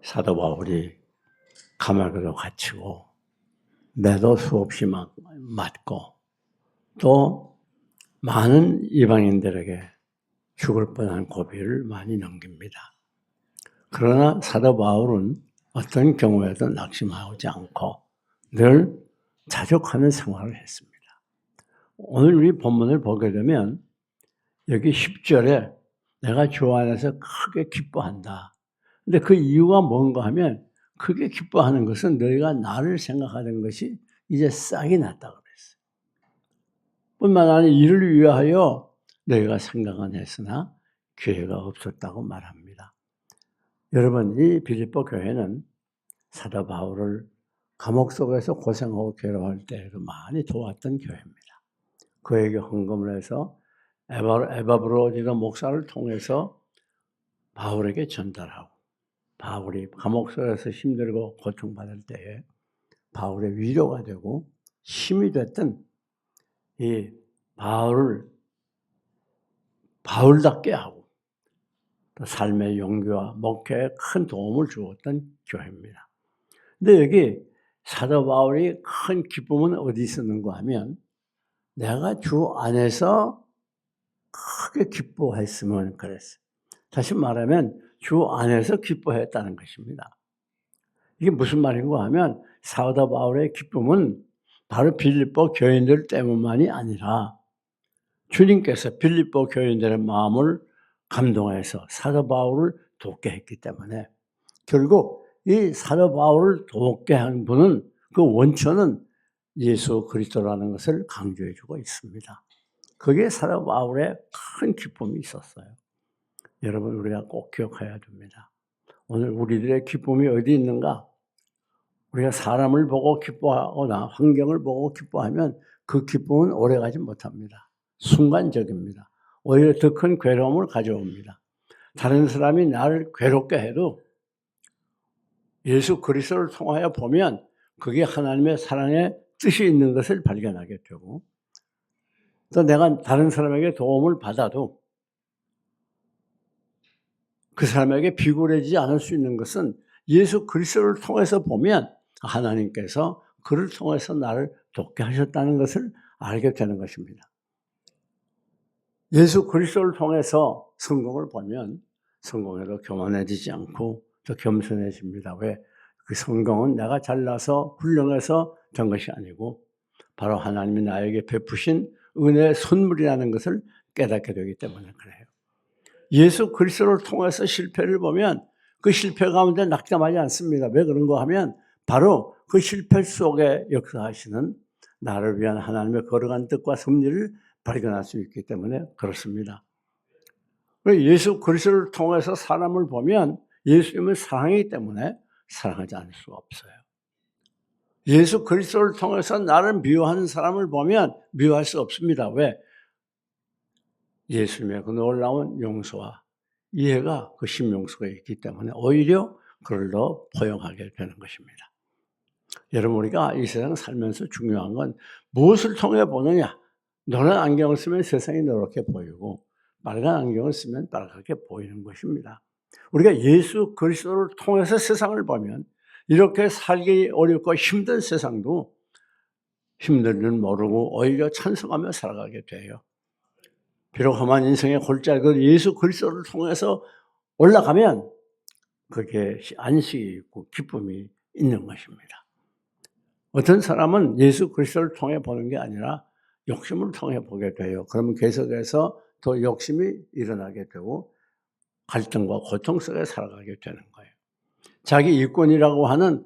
사도 바울이 감옥에도 갇히고 매도 수없이 맞고 또 많은 이방인들에게 죽을 뻔한 고비를 많이 넘깁니다. 그러나 사도 바울은 어떤 경우에도 낙심하지 않고 늘 자족하는 생활을 했습니다. 오늘 우리 본문을 보게 되면 여기 10절에 내가 주 안에서 크게 기뻐한다. 근데 그 이유가 뭔가 하면 크게 기뻐하는 것은 너희가 나를 생각하는 것이 이제 싹이 났다고 그랬어요. 뿐만 아니라 이를 위하여 너희가 생각은 했으나 기회가 없었다고 말합니다. 여러분, 이 빌립보 교회는 사도 바울을 감옥 속에서 고생하고 괴로워할 때에도 많이 도왔던 교회입니다. 그에게 헌금을 해서 에바브로디도 목사를 통해서 바울에게 전달하고 바울이 감옥 속에서 힘들고 고통받을 때에 바울의 위로가 되고 힘이 됐던 이 바울을 바울답게 하고 또 삶의 용기와 목회에 큰 도움을 주었던 교회입니다. 근데 여기 사도 바울이 큰 기쁨은 어디 있었는가 하면 내가 주 안에서 크게 기뻐했으면 그랬어요. 다시 말하면 주 안에서 기뻐했다는 것입니다. 이게 무슨 말인가 하면 사도 바울의 기쁨은 바로 빌립보 교인들 때문만이 아니라 주님께서 빌립보 교인들의 마음을 감동해서 사도 바울을 돕게 했기 때문에 결국 이 사도 바울을 돕게 한 분은 그 원천은 예수 그리스도라는 것을 강조해 주고 있습니다. 그게 사도 바울의 큰 기쁨이 있었어요. 여러분, 우리가 꼭 기억해야 됩니다. 오늘 우리들의 기쁨이 어디 있는가? 우리가 사람을 보고 기뻐하거나 환경을 보고 기뻐하면 그 기쁨은 오래가지 못합니다. 순간적입니다. 오히려 더 큰 괴로움을 가져옵니다. 다른 사람이 나를 괴롭게 해도 예수 그리스도를 통하여 보면 그게 하나님의 사랑의 뜻이 있는 것을 발견하게 되고 또 내가 다른 사람에게 도움을 받아도 그 사람에게 비굴해지지 않을 수 있는 것은 예수 그리스도를 통해서 보면 하나님께서 그를 통해서 나를 돕게 하셨다는 것을 알게 되는 것입니다. 예수 그리스도를 통해서 성공을 보면 성공에도 교만해지지 않고 더 겸손해집니다. 왜? 그 성공은 내가 잘나서 훌륭해서 된 것이 아니고 바로 하나님이 나에게 베푸신 은혜의 선물이라는 것을 깨닫게 되기 때문에 그래요. 예수 그리스도를 통해서 실패를 보면 그 실패 가운데 낙담하지 않습니다. 왜 그런가 하면 바로 그 실패 속에 역사하시는 나를 위한 하나님의 거룩한 뜻과 섭리를 발견할 수 있기 때문에 그렇습니다. 예수 그리스도를 통해서 사람을 보면 예수님은 사랑이기 때문에 사랑하지 않을 수가 없어요. 예수 그리스도를 통해서 나를 미워하는 사람을 보면 미워할 수 없습니다. 왜? 예수님의 그 놀라운 용서와 이해가 그 심용서가 있기 때문에 오히려 그를 더 포용하게 되는 것입니다. 여러분, 우리가 이 세상 살면서 중요한 건 무엇을 통해 보느냐? 노란 안경을 쓰면 세상이 노랗게 보이고 빨간 안경을 쓰면 빨갛게 보이는 것입니다. 우리가 예수 그리스도를 통해서 세상을 보면 이렇게 살기 어렵고 힘든 세상도 힘든 줄 모르고 오히려 찬송하며 살아가게 돼요. 비록 험한 인생의 골짜기를 예수 그리스도를 통해서 올라가면 그게 안식이 있고 기쁨이 있는 것입니다. 어떤 사람은 예수 그리스도를 통해 보는 게 아니라 욕심을 통해 보게 돼요. 그러면 계속해서 더 욕심이 일어나게 되고 갈등과 고통 속에 살아가게 되는 거예요. 자기 이권이라고 하는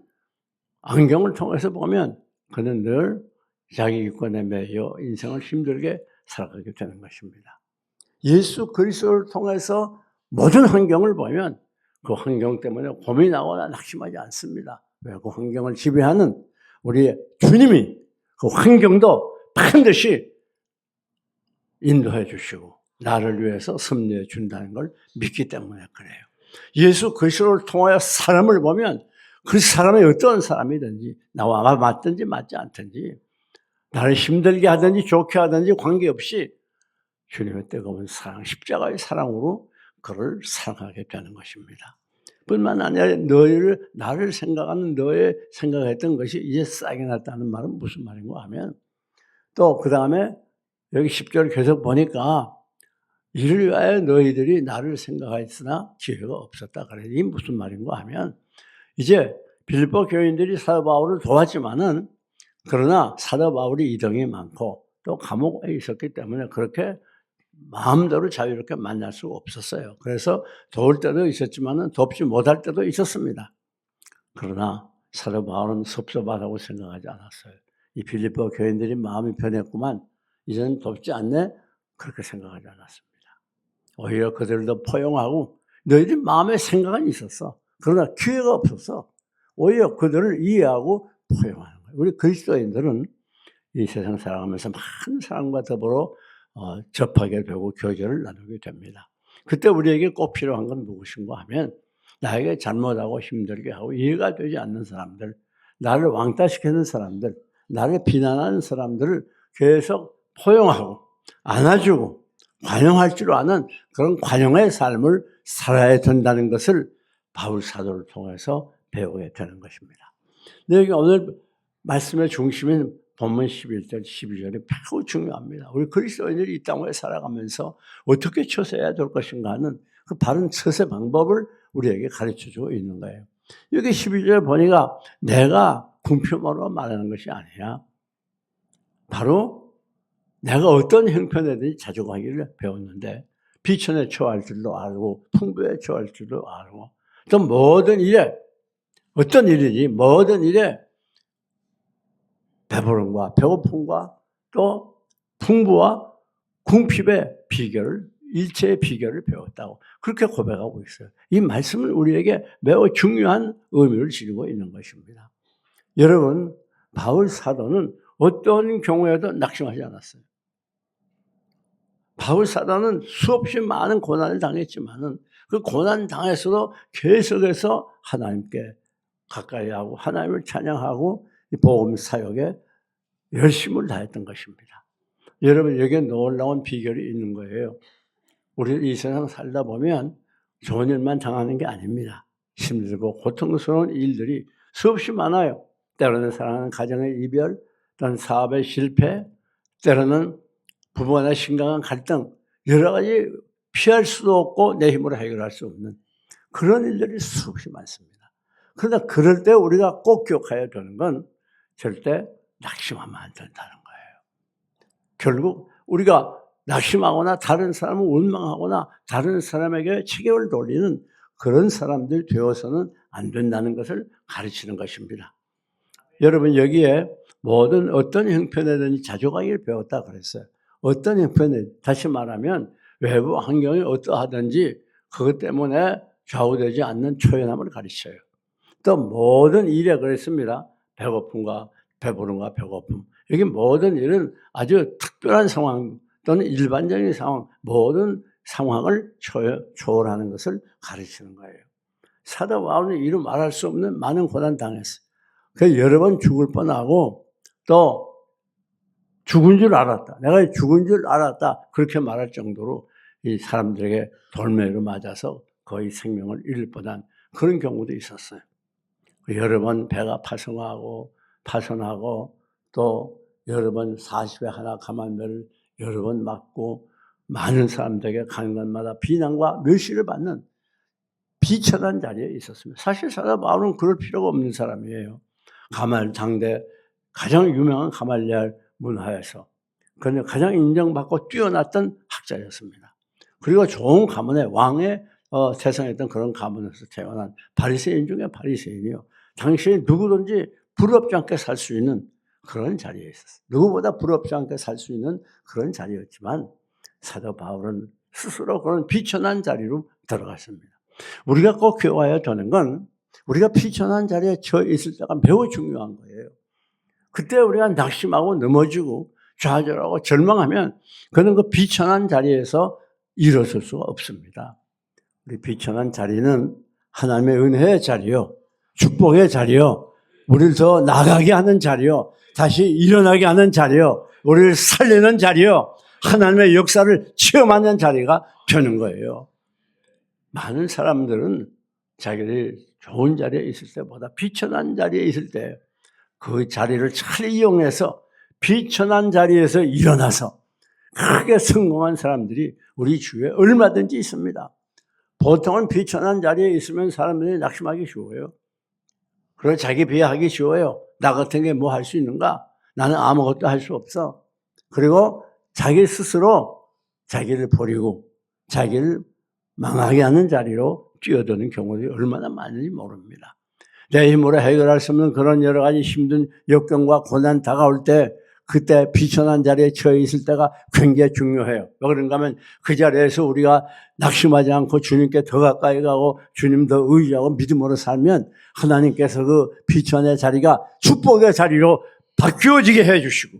안경을 통해서 보면 그는 늘 자기 이권에 매여 인생을 힘들게 살아가게 되는 것입니다. 예수 그리스도를 통해서 모든 환경을 보면 그 환경 때문에 고민하거나 낙심하지 않습니다. 왜? 그 환경을 지배하는 우리 주님이 그 환경도 반드시 인도해 주시고 나를 위해서 섭리해 준다는 걸 믿기 때문에 그래요. 예수 그리스도를 통하여 사람을 보면 그 사람이 어떤 사람이든지 나와 맞든지 맞지 않든지 나를 힘들게 하든지 좋게 하든지 관계없이 주님의 뜨거운 사랑, 십자가의 사랑으로 그를 사랑하게 되는 것입니다. 뿐만 아니라 나를 생각하는 너의 생각했던 것이 이제 싹이 났다는 말은 무슨 말인가 하면, 또 그 다음에 여기 10절 계속 보니까 이를 위하여 너희들이 나를 생각하였으나 기회가 없었다. 그래. 이게 무슨 말인가 하면, 이제 빌립보 교인들이 사도 바울을 도왔지만은, 그러나 사도 바울이 이동이 많고 또 감옥에 있었기 때문에 그렇게 마음대로 자유롭게 만날 수가 없었어요. 그래서 도울 때도 있었지만은 돕지 못할 때도 있었습니다. 그러나 사도 바울은 섭섭하다고 생각하지 않았어요. 이 빌립보 교인들이 마음이 변했구만, 이제는 돕지 않네, 그렇게 생각하지 않았습니다. 오히려 그들도 포용하고, 너희들 마음에 생각은 있었어. 그러나 기회가 없었어. 오히려 그들을 이해하고 포용하는 거예요. 우리 그리스도인들은 이 세상 살아가면서 많은 사람과 더불어 접하게 되고 교제를 나누게 됩니다. 그때 우리에게 꼭 필요한 건 무엇인가 하면, 나에게 잘못하고 힘들게 하고 이해가 되지 않는 사람들, 나를 왕따시키는 사람들, 나를 비난하는 사람들을 계속 포용하고 안아주고 관용할 줄 아는 그런 관용의 삶을 살아야 된다는 것을 바울 사도를 통해서 배우게 되는 것입니다. 여기 오늘 말씀의 중심인 본문 11절, 12절이 매우 중요합니다. 우리 그리스도인들이 이 땅에 살아가면서 어떻게 처세해야 될 것인가 하는 그 바른 처세 방법을 우리에게 가르쳐주고 있는 거예요. 여기 12절에 보니까 내가 궁표모로 말하는 것이 아니야. 바로 내가 어떤 형편에든지 자족하기를 배웠는데, 비천에 처할 줄도 알고 풍부에 처할 줄도 알고, 또 모든 일에, 어떤 일이지 모든 일에 배부름과 배고픔과 또 풍부와 궁핍의 비결을, 일체의 비결을 배웠다고 그렇게 고백하고 있어요. 이 말씀은 우리에게 매우 중요한 의미를 지니고 있는 것입니다. 여러분, 바울 사도는 어떤 경우에도 낙심하지 않았어요. 바울 사도는 수없이 많은 고난을 당했지만은 그 고난 당해서도 계속해서 하나님께 가까이 하고 하나님을 찬양하고 이 복음 사역에 열심을 다했던 것입니다. 여러분, 여기에 놀라운 비결이 있는 거예요. 우리 이 세상 살다 보면 좋은 일만 당하는 게 아닙니다. 힘들고 고통스러운 일들이 수없이 많아요. 때로는 사랑하는 가정의 이별, 또는 사업의 실패, 때로는 부부 간의 심각한 갈등, 여러 가지 피할 수도 없고 내 힘으로 해결할 수 없는 그런 일들이 수없이 많습니다. 그러나 그럴 때 우리가 꼭 기억해야 되는 건 절대 낙심하면 안 된다는 거예요. 결국 우리가 낙심하거나 다른 사람을 원망하거나 다른 사람에게 책임을 돌리는 그런 사람들 되어서는 안 된다는 것을 가르치는 것입니다. 여러분, 여기에 모든 어떤 형편에든지 자족하기를 배웠다 그랬어요. 어떤 형편에, 다시 말하면 외부 환경이 어떠하든지 그것 때문에 좌우되지 않는 초연함을 가르쳐요. 또 모든 일에 그랬습니다. 배고픔과 배부름과 배고픔. 여기 모든 일은 아주 특별한 상황 또는 일반적인 상황, 모든 상황을 초월하는 것을 가르치는 거예요. 사도 바울은 이루 말할 수 없는 많은 고난 당했어요. 그래서 여러 번 죽을 뻔하고 또 죽은 줄 알았다. 내가 죽은 줄 알았다. 그렇게 말할 정도로 이 사람들에게 돌멩이로 맞아서 거의 생명을 잃을 뻔한 그런 경우도 있었어요. 여러 번 배가 파손하고 또 여러 번 40에 하나 감한매를 여러 번 맞고 많은 사람들에게 가는 곳마다 비난과 멸시를 받는 비천한 자리에 있었습니다. 사실 사도 바울은 그럴 필요가 없는 사람이에요. 가말 장대 가장 유명한 가말리알 문화에서 그런데 가장 인정받고 뛰어났던 학자였습니다. 그리고 좋은 가문의 왕의 세상했던 그런 가문에서 태어난 바리새인 중에 바리새인이요. 당신이 누구든지 부럽지 않게 살 수 있는 그런 자리에 있었어요. 누구보다 부럽지 않게 살 수 있는 그런 자리였지만 사도 바울은 스스로 그런 비천한 자리로 들어갔습니다. 우리가 꼭 기억해야 되는 건 우리가 비천한 자리에 처해 있을 때가 매우 중요한 거예요. 그때 우리가 낙심하고 넘어지고 좌절하고 절망하면 그는 그 비천한 자리에서 일어설 수가 없습니다. 우리 비천한 자리는 하나님의 은혜의 자리요, 축복의 자리요, 우리를 더 나가게 하는 자리요, 다시 일어나게 하는 자리요, 우리를 살리는 자리요, 하나님의 역사를 체험하는 자리가 되는 거예요. 많은 사람들은 자기들이 좋은 자리에 있을 때보다 비천한 자리에 있을 때 그 자리를 잘 이용해서 비천한 자리에서 일어나서 크게 성공한 사람들이 우리 주위에 얼마든지 있습니다. 보통은 비천한 자리에 있으면 사람들이 낙심하기 쉬워요. 그리고 자기 비하하기 쉬워요. 나 같은 게 뭐 할 수 있는가? 나는 아무것도 할 수 없어. 그리고 자기 스스로 자기를 버리고 자기를 망하게 하는 자리로 뛰어드는 경우들이 얼마나 많은지 모릅니다. 내 힘으로 해결할 수 없는 그런 여러 가지 힘든 역경과 고난 다가올 때 그때 비천한 자리에 처해 있을 때가 굉장히 중요해요. 왜 그런가 하면 그 자리에서 우리가 낙심하지 않고 주님께 더 가까이 가고 주님 더 의지하고 믿음으로 살면 하나님께서 그 비천의 자리가 축복의 자리로 바뀌어지게 해주시고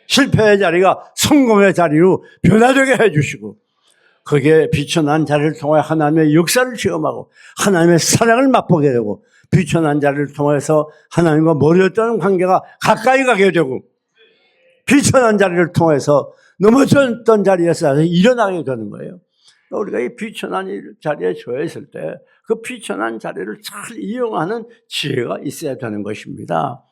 실패의 자리가 성공의 자리로 변화되게 해주시고 거기에 비천한 자리를 통해 하나님의 역사를 체험하고 하나님의 사랑을 맛보게 되고 비천한 자리를 통해서 하나님과 멀어졌던 관계가 가까이 가게 되고 비천한 자리를 통해서 넘어졌던 자리에서 일어나게 되는 거예요. 우리가 이 비천한 자리에 처해 있을 때 그 비천한 자리를 잘 이용하는 지혜가 있어야 되는 것입니다.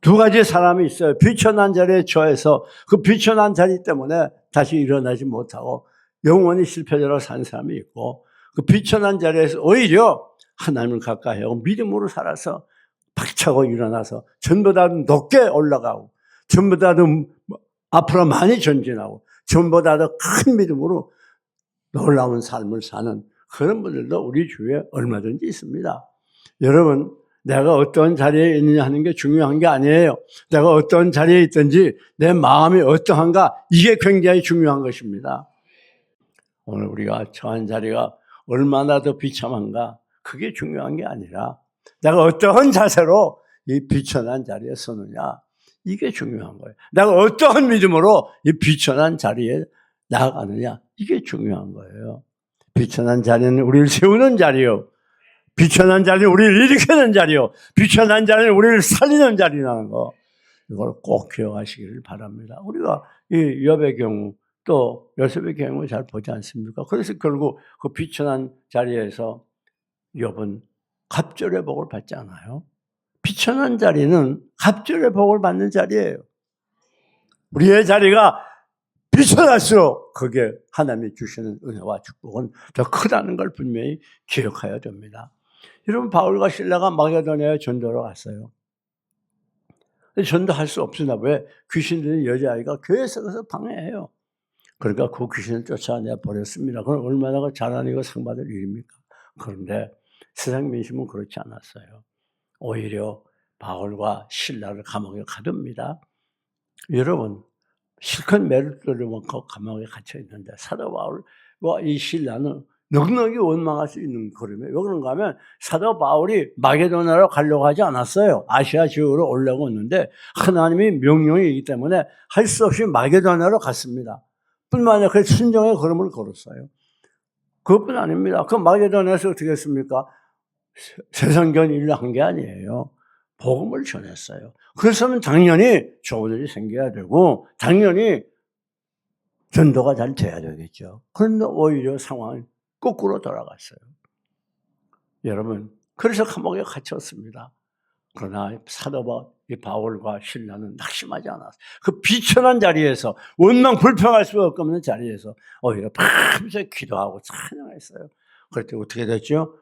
두 가지 사람이 있어요. 비천한 자리에 처해서 그 비천한 자리 때문에 다시 일어나지 못하고 영원히 실패자로 산 사람이 있고 그 비천한 자리에서 오히려 하나님을 가까이 하고 믿음으로 살아서 박차고 일어나서 전보다 높게 올라가고 전보다 더 앞으로 많이 전진하고 전보다 더 큰 믿음으로 놀라운 삶을 사는 그런 분들도 우리 주위에 얼마든지 있습니다. 여러분, 내가 어떤 자리에 있느냐 하는 게 중요한 게 아니에요. 내가 어떤 자리에 있든지 내 마음이 어떠한가 이게 굉장히 중요한 것입니다. 오늘 우리가 처한 자리가 얼마나 더 비참한가 그게 중요한 게 아니라 내가 어떠한 자세로 이 비천한 자리에 서느냐 이게 중요한 거예요. 내가 어떠한 믿음으로 이 비천한 자리에 나아가느냐 이게 중요한 거예요. 비천한 자리는 우리를 세우는 자리요. 비천한 자리는 우리를 일으키는 자리요. 비천한 자리는 우리를 살리는 자리라는 거. 이걸 꼭 기억하시기를 바랍니다. 우리가 이 욥의 경우 또 요셉의 경우 잘 보지 않습니까? 그래서 결국 그 비천한 자리에서 욥은 갑절의 복을 받지 않아요. 비천한 자리는 갑절의 복을 받는 자리예요. 우리의 자리가 비천할수록 거기에 하나님이 주시는 은혜와 축복은 더 크다는 걸 분명히 기억해야 됩니다. 여러분 바울과 실라가 마게도냐에 전도로 갔어요. 전도할 수 없으나 왜? 귀신 들린 여자아이가 교회 속에서 방해해요. 그러니까 그 귀신을 쫓아내 버렸습니다. 그럼 얼마나 잘하는 상 받을 일입니까? 그런데 세상 민심은 그렇지 않았어요. 오히려 바울과 실라를 감옥에 가둡니다. 여러분 실컷 매를 떨어놓고 감옥에 갇혀 있는데 사도 바울과 이 실라는 넉넉히 원망할 수 있는 걸음이에요. 왜 그런가 하면 사도 바울이 마게도냐로 가려고 하지 않았어요. 아시아 지역으로 오려고 했는데 하나님이 명령이기 때문에 할 수 없이 마게도냐로 갔습니다. 뿐만 아니라 그 순종의 걸음을 걸었어요. 그것뿐 아닙니다. 그 마게도냐에서 어떻게 했습니까? 세상견 일을 한 게 아니에요. 복음을 전했어요. 그래서는 당연히 좋은 일이 생겨야 되고 당연히 전도가 잘 돼야 되겠죠. 그런데 오히려 상황이 거꾸로 돌아갔어요. 여러분, 그래서 감옥에 갇혔습니다. 그러나 사도 바울과 실라는 낙심하지 않았어요. 그 비천한 자리에서 원망 불평할 수 없는 자리에서 오히려 밤새 기도하고 찬양했어요. 그럴 때 어떻게 됐죠?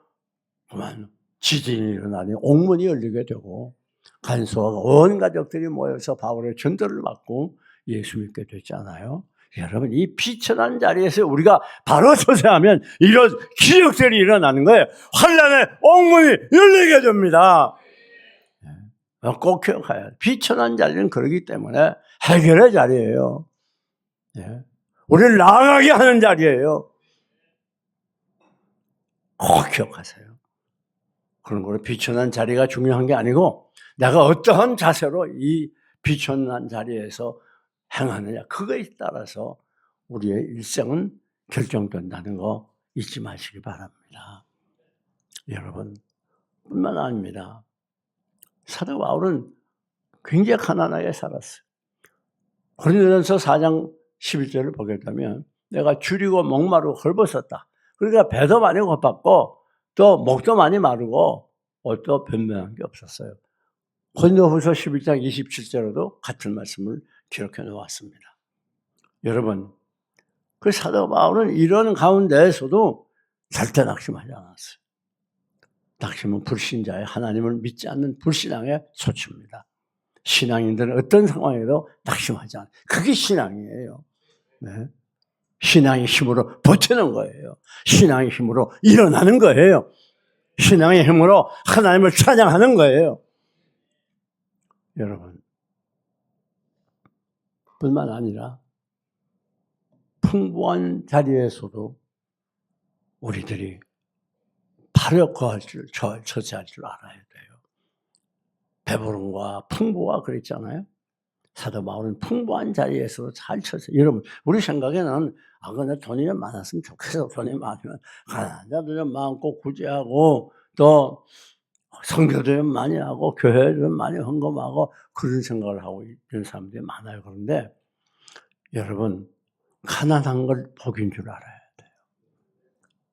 그만 지진이 일어나니 옥문이 열리게 되고 간소하고 온 가족들이 모여서 바울의 전도를 받고 예수 믿게 됐잖아요. 여러분 이 비천한 자리에서 우리가 바로 서세하면 이런 기적들이 일어나는 거예요. 환란의 옥문이 열리게 됩니다. 꼭 기억해야 돼요. 비천한 자리는 그러기 때문에 해결의 자리예요. 우리를 나아가게 하는 자리예요. 꼭 기억하세요. 그런 거로 비천한 자리가 중요한 게 아니고 내가 어떠한 자세로 이 비천한 자리에서 행하느냐 그거에 따라서 우리의 일생은 결정된다는 거 잊지 마시기 바랍니다. 여러분 뿐만 아닙니다. 사도 바울은 굉장히 가난하게 살았어요. 고린도전서 4장 11절을 보게 되면 내가 줄이고 목마르고 헐벗었다. 그러니까 배도 많이 고팠고 또 목도 많이 마르고 옷도 변변한 게 없었어요. 고린도후서 11장 27절에도 같은 말씀을 기록해 놓았습니다. 여러분, 그 사도 바울은 이런 가운데에서도 절대 낙심하지 않았어요. 낙심은 불신자의 하나님을 믿지 않는 불신앙의 소치입니다. 신앙인들은 어떤 상황에도 낙심하지 않아요. 그게 신앙이에요. 네. 신앙의 힘으로 버티는 거예요. 신앙의 힘으로 일어나는 거예요. 신앙의 힘으로 하나님을 찬양하는 거예요. 여러분, 뿐만 아니라 풍부한 자리에서도 우리들이 발에 거할 줄, 처지할 줄 알아야 돼요. 배부름과 풍부가 그랬잖아요. 사도 바울은 풍부한 자리에서도 잘 처졌어요. 여러분, 우리 생각에는 근데 돈이 좀 많았으면 좋겠어. 돈이 많으면 가난한 자도 좀 많고 구제하고 또 선교도 좀 많이 하고 교회도 좀 많이 헌금하고 그런 생각을 하고 있는 사람들이 많아요. 그런데 여러분, 가난한 걸 복인 줄 알아야 돼요.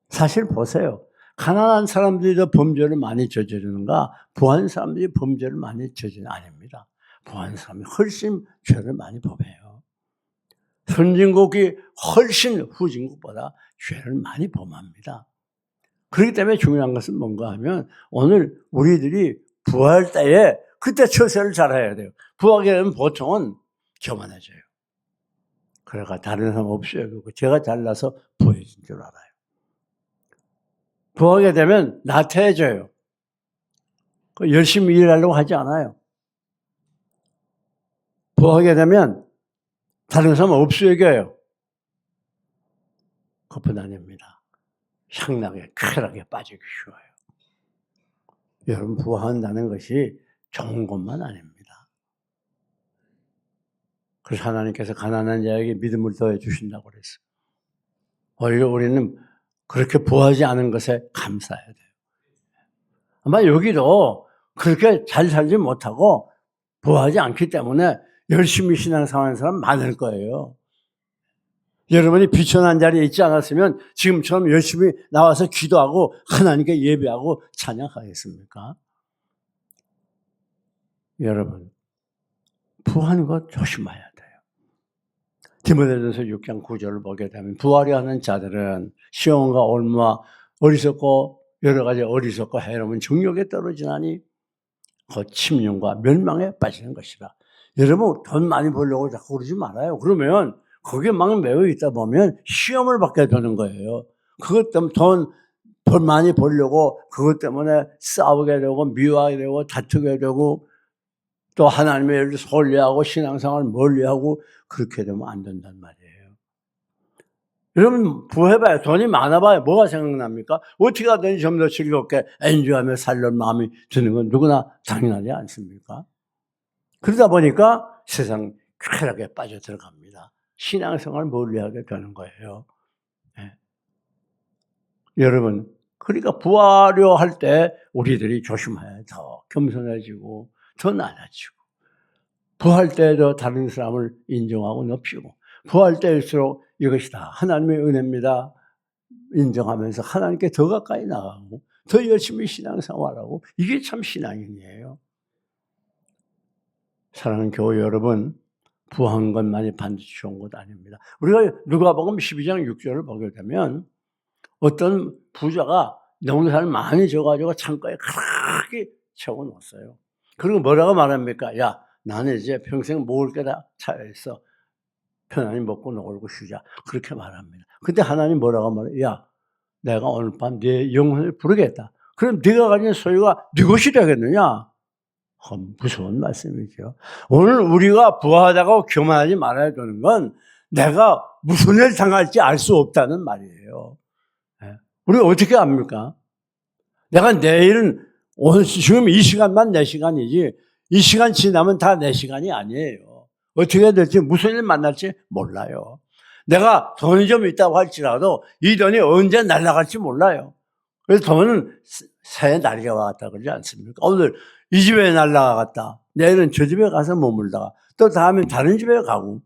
사실 보세요. 가난한 사람들이 더 범죄를 많이 저지르는가? 부한 사람들이 범죄를 많이 저지르는 아닙니다. 부한 사람이 훨씬 죄를 많이 범해요. 선진국이 훨씬 후진국보다 죄를 많이 범합니다. 그렇기 때문에 중요한 것은 뭔가 하면 오늘 우리들이 부할 때에 그때 처세를 잘해야 돼요. 부하게 되면 보통은 교만해져요. 그래가 다른 사람 없어요. 제가 잘나서 부해진 줄 알아요. 부하게 되면 나태해져요. 열심히 일하려고 하지 않아요. 부하게 되면 다른 사람 없어 여겨요. 그뿐 아닙니다. 향락에 쾌락에 빠지기 쉬워요. 여러분, 부한다는 것이 좋은 것만 아닙니다. 그래서 하나님께서 가난한 자에게 믿음을 더해 주신다고 그랬어요. 오히려 우리는 그렇게 부하지 않은 것에 감사해야 돼요. 아마 여기도 그렇게 잘 살지 못하고 부하지 않기 때문에 열심히 신앙생활하는 사람 많을 거예요. 여러분이 비천한 자리에 있지 않았으면 지금처럼 열심히 나와서 기도하고 하나님께 예배하고 찬양하겠습니까? 여러분, 부하는 것 조심해야 돼요. 디모데전서 6장 9절을 보게 되면 부하려 하는 자들은 시험과 올무와 어리석고 여러 가지 어리석고 해로운 정욕에 떨어지나니 그 침륜과 멸망에 빠지는 것이라. 여러분, 돈 많이 벌려고 자꾸 그러지 말아요. 그러면 거기에 막 매여 있다 보면 시험을 받게 되는 거예요. 그것 때문에 돈 많이 벌려고 그것 때문에 싸우게 되고 미워하게 되고 다투게 되고 또 하나님의 일을 소홀히하고 신앙생활을 멀리하고 그렇게 되면 안 된단 말이에요. 여러분, 부해봐요. 돈이 많아봐요. 뭐가 생각납니까? 어떻게 하든지 좀 더 즐겁게 엔조이하며 살려는 마음이 드는 건 누구나 당연하지 않습니까? 그러다 보니까 세상 쾌락에 빠져들어갑니다. 신앙생활을 멀리하게 되는 거예요. 네. 여러분, 그러니까 부하려 할 때 우리들이 조심해야 더 겸손해지고 더 낮아지고 부할 때도 다른 사람을 인정하고 높이고 부할 때일수록 이것이 다 하나님의 은혜입니다 인정하면서 하나님께 더 가까이 나가고 더 열심히 신앙생활하고 이게 참 신앙인이에요. 사랑하는 교회 여러분, 부한 것만이 반드시 좋은 것 아닙니다. 우리가 누가복음 12장 6절을 보게 되면 어떤 부자가 농사를 많이 져가지고 창고에 크게 채워놓았어요. 그리고 뭐라고 말합니까? 야, 나는 이제 평생 먹을 게 다 차여있어. 편안히 먹고 놀고 쉬자. 그렇게 말합니다. 근데 하나님 뭐라고 말해요? 야, 내가 오늘 밤 네 영혼을 부르겠다. 그럼 네가 가진 소유가 네 것이 되겠느냐? 무서운 말씀이죠. 오늘 우리가 부하다고 교만하지 말아야 되는 건 내가 무슨 일 당할지 알 수 없다는 말이에요. 우리가 어떻게 압니까? 내가 내일은 오늘 지금 이 시간만 내 시간이지 이 시간 지나면 다 내 시간이 아니에요. 어떻게 될지 무슨 일 만날지 몰라요. 내가 돈이 좀 있다고 할지라도 이 돈이 언제 날아갈지 몰라요. 그래서 돈은 새해 날개가 왔다 그러지 않습니까? 오늘 이 집에 날아갔다. 내일은 저 집에 가서 머물다가 또 다음엔 다른 집에 가고.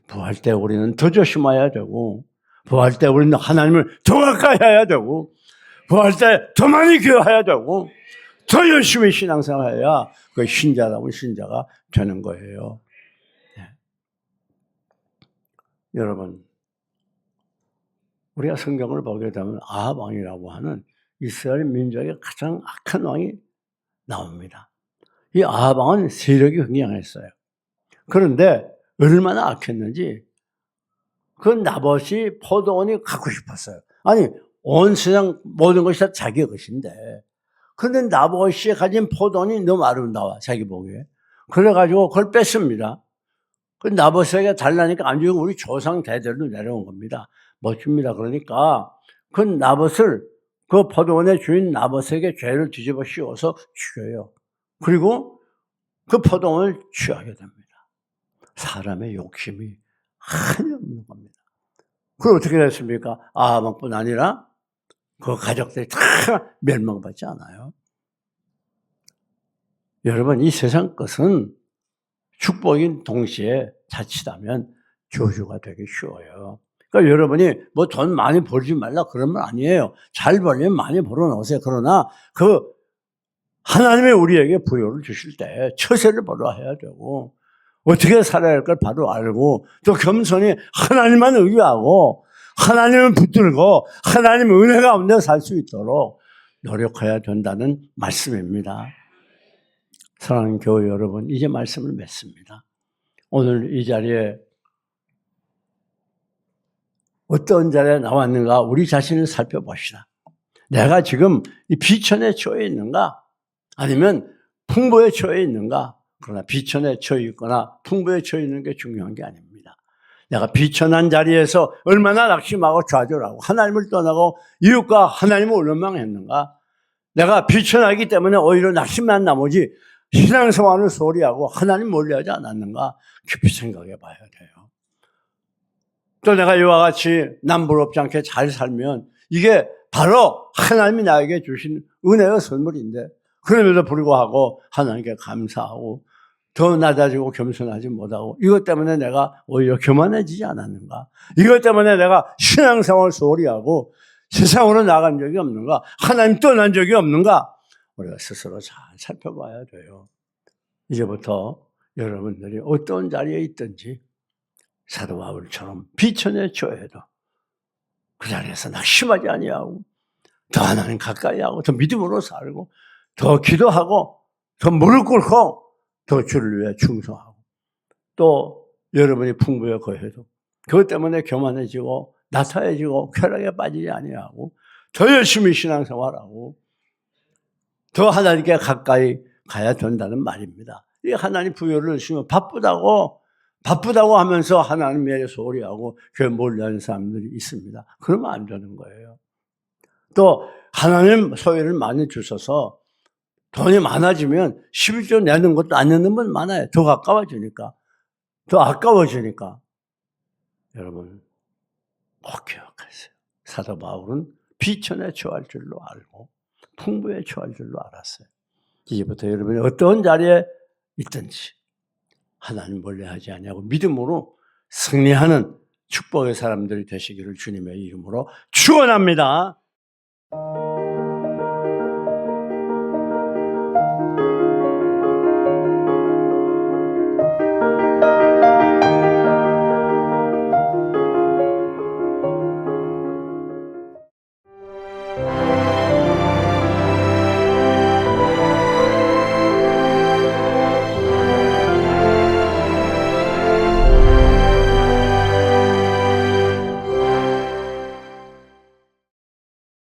부할 때 우리는 더 조심해야 되고 부활 때 우리는 하나님을 더 가까이 해야 되고, 부활 때 더 많이 기도해야 되고, 더 열심히 신앙생활해야 그 신자다운 신자가 되는 거예요. 네. 여러분, 우리가 성경을 보게 되면 아합 왕이라고 하는 이스라엘 민족의 가장 악한 왕이 나옵니다. 이 아합 왕은 세력이 굉장했어요. 그런데 얼마나 악했는지 그 나봇이 포도원이 갖고 싶었어요. 아니, 온 세상 모든 것이 다 자기 것인데, 그런데 나봇이 가진 포도원이 너무 아름다워, 자기 보기에. 그래가지고 그걸 뺐습니다. 그 나봇에게 달라니까 안 주고 우리 조상 대대로 내려온 겁니다. 멋집니다. 그러니까 그 나봇을, 그 포도원의 주인 나봇에게 죄를 뒤집어 씌워서 죽여요. 그리고 그 포도원을 취하게 됩니다. 사람의 욕심이 한이 없는 겁니다. 그럼 어떻게 됐습니까? 아합뿐 아니라 그 가족들이 다 멸망받지 않아요. 여러분, 이 세상 것은 축복인 동시에 자칫하면 저주가 되기 쉬워요. 그러니까 여러분이 뭐 돈 많이 벌지 말라 그런 건 아니에요. 잘 벌면 많이 벌어놓으세요. 그러나 그 하나님이 우리에게 부여를 주실 때 처세를 바로 해야 되고, 어떻게 살아야 할 걸 바로 알고, 또 겸손히 하나님만 의지하고 하나님을 붙들고 하나님 은혜 가운데 살 수 있도록 노력해야 된다는 말씀입니다. 사랑하는 교회 여러분, 이제 말씀을 맺습니다. 오늘 이 자리에 어떤 자리에 나왔는가 우리 자신을 살펴봅시다. 내가 지금 이 비천에 처해 있는가, 아니면 풍부에 처해 있는가. 그러나 비천에 처해 있거나 풍부에 처해 있는 게 중요한 게 아닙니다. 내가 비천한 자리에서 얼마나 낙심하고 좌절하고 하나님을 떠나고 이웃과 하나님을 원망했는가. 내가 비천하기 때문에 오히려 낙심한 나머지 신앙생활을 소홀히 하고 하나님 멀리하지 않았는가 깊이 생각해 봐야 돼요. 또 내가 이와 같이 남부럽지 않게 잘 살면 이게 바로 하나님이 나에게 주신 은혜의 선물인데, 그럼에도 불구하고 하나님께 감사하고 더 낮아지고 겸손하지 못하고, 이것 때문에 내가 오히려 교만해지지 않았는가, 이것 때문에 내가 신앙생활을 소홀히 하고 세상으로 나간 적이 없는가, 하나님 떠난 적이 없는가, 우리가 스스로 잘 살펴봐야 돼요. 이제부터 여러분들이 어떤 자리에 있든지 사도 바울처럼 비천에 처해도 그 자리에서 낙심하지 아니하고 더 하나님 가까이 하고 더 믿음으로 살고 더 기도하고 더 무릎 꿇고 더 주를 위해 충성하고, 또 여러분이 풍부에 거해도 그것 때문에 교만해지고 나타해지고 쾌락에 빠지지 아니하고 더 열심히 신앙생활하고 더 하나님께 가까이 가야 된다는 말입니다. 이 하나님 부여를 주시면 바쁘다고 하면서 하나님의 소홀히 하고 교회 몰려하는 사람들이 있습니다. 그러면 안 되는 거예요. 또 하나님 소유를 많이 주셔서 돈이 많아지면 11조 내는 것도 안 내는 분 많아요. 더 가까워지니까. 더 아까워지니까. 여러분 꼭 기억하세요. 사도 바울은 비천에 처할 줄로 알고 풍부에 처할 줄로 알았어요. 이제부터 여러분이 어떤 자리에 있든지 하나님 멀리하지 아니하고 믿음으로 승리하는 축복의 사람들이 되시기를 주님의 이름으로 축원합니다.